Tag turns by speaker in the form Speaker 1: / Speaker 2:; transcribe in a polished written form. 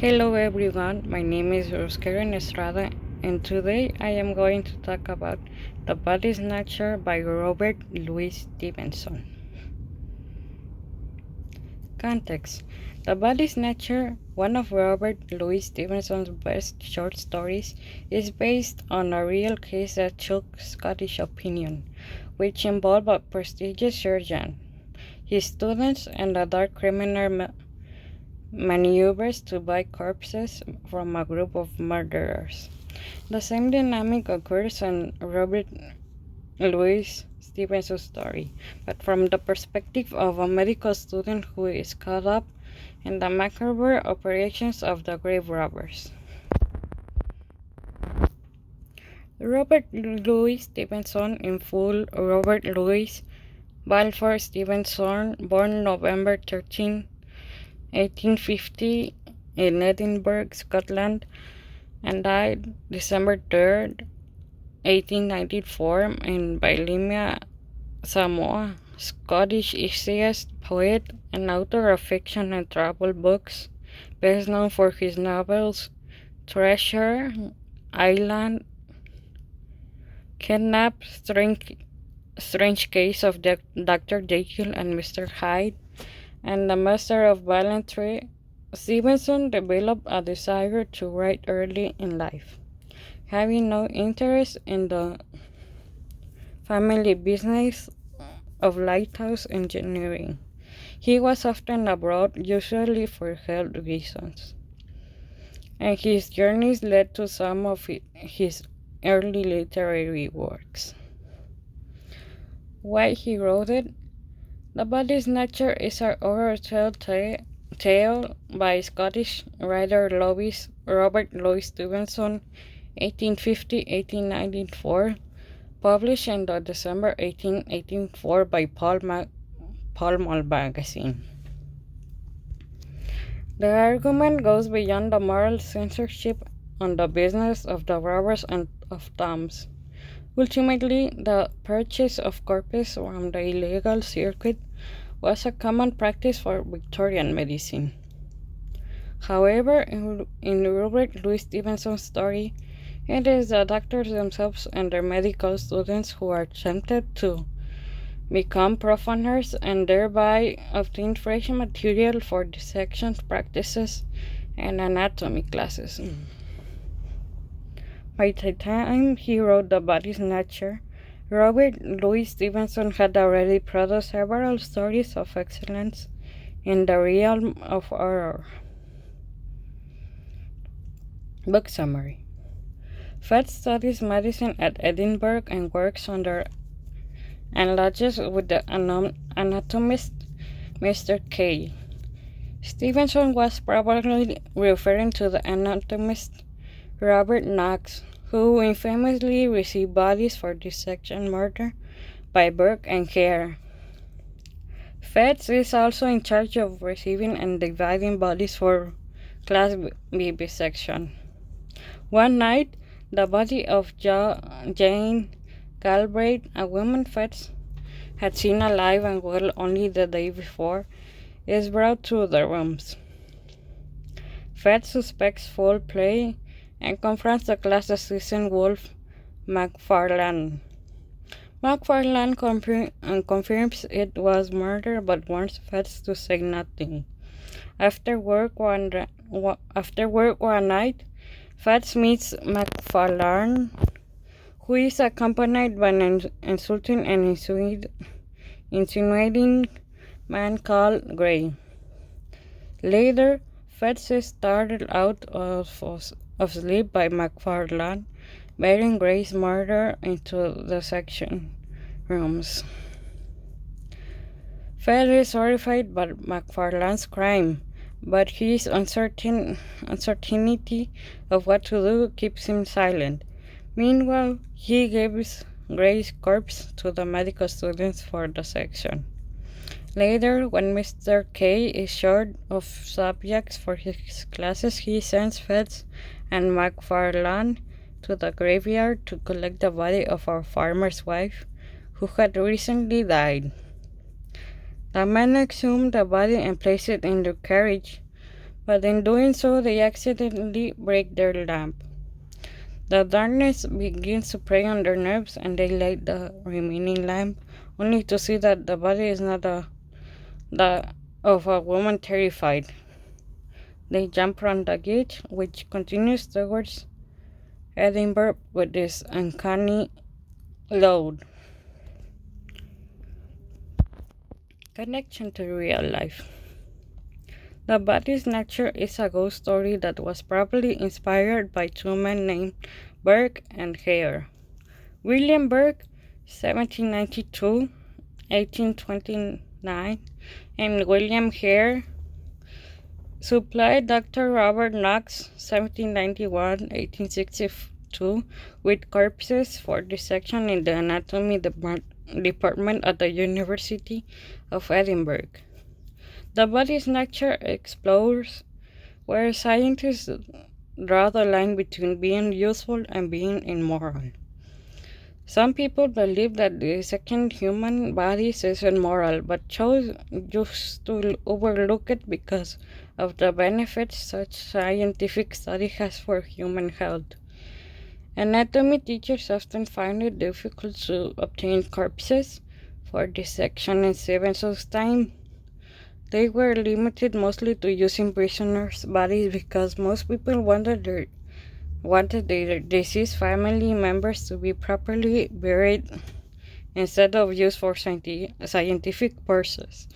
Speaker 1: Hello everyone, my name is Karen Estrada, and today I am going to talk about The Body Snatcher by Robert Louis Stevenson. Context: The Body Snatcher, one of Robert Louis Stevenson's best short stories, is based on a real case that shook Scottish opinion, which involved a prestigious surgeon, his students, and a dark criminal maneuvers to buy corpses from a group of murderers. The same dynamic occurs in Robert Louis Stevenson's story, but from the perspective of a medical student who is caught up in the macabre operations of the grave robbers. Robert Louis Stevenson, in full, Robert Louis Balfour Stevenson, born November 13, 1850 in Edinburgh, Scotland, and died December 3rd, 1894 in Bailimia, Samoa. Scottish essayist, poet, and author of fiction and travel books, best known for his novels Treasure Island, Kidnap, Strange Case of Dr. Jekyll and Mr. Hyde, and The Master of Gallantry. Stevenson developed a desire to write early in life, having no interest in the family business of lighthouse engineering. He was often abroad, usually for health reasons, and his journeys led to some of his early literary works. Why he wrote it? The Body Snatcher is an oral tale by Scottish writer Robert Louis Stevenson, 1850-1894, published in the December 1884 by Pall Mall magazine. The argument goes beyond the moral censorship on the business of the robbers and of tombs. Ultimately, the purchase of corpses from the illegal circuit was a common practice for Victorian medicine. However, in Robert Louis Stevenson's story, it is the doctors themselves and their medical students who are tempted to become profaners and thereby obtain fresh material for dissection practices and anatomy classes. By the time he wrote The Body Snatcher, Robert Louis Stevenson had already produced several stories of excellence in the realm of horror. Book summary: Fed studies medicine at Edinburgh and works under and lodges with the anatomist Mr. K. Stevenson was probably referring to the anatomist Robert Knox, who infamously received bodies for dissection murder by Burke and Hare. Feds is also in charge of receiving and dividing bodies for Class B dissection. One night, the body of Jane Galbraith, a woman Feds had seen alive and well only the day before, is brought to the rooms. Feds suspects foul play and confronts the class assistant Wolf McFarlane. McFarlane confirms it was murder but warns Feds to say nothing. After work one night, Feds meets McFarlane, who is accompanied by an insulting and insinuating man called Gray. Later, Feds is startled out of sleep by McFarlane bearing Gray's murder into the section rooms. Fed is horrified by McFarlane's crime, but his uncertainty of what to do keeps him silent. Meanwhile, he gives Gray's corpse to the medical students for dissection. Later, when Mr. K is short of subjects for his classes, he sends Feds and McFarlane to the graveyard to collect the body of our farmer's wife, who had recently died. The men exhumed the body and placed it in the carriage, but in doing so, they accidentally break their lamp. The darkness begins to prey on their nerves, and they light the remaining lamp, only to see that the body is not the of a woman terrified. They jump from the gate, which continues towards Edinburgh with this uncanny load. Connection to real life. The Body Snatcher is a ghost story that was probably inspired by two men named Burke and Hare. William Burke, 1792, 1829, and William Hare supplied Dr. Robert Knox, 1791, 1862, with corpses for dissection in the anatomy department at the University of Edinburgh. The Body Snatcher explores where scientists draw the line between being useful and being immoral. Some people believe that dissecting human bodies is immoral, but choose to overlook it because of the benefits such scientific study has for human health. Anatomy teachers often find it difficult to obtain corpses for dissection in Stevenson's time. They were limited mostly to using prisoners' bodies because most people wanted their deceased family members to be properly buried instead of used for scientific purposes.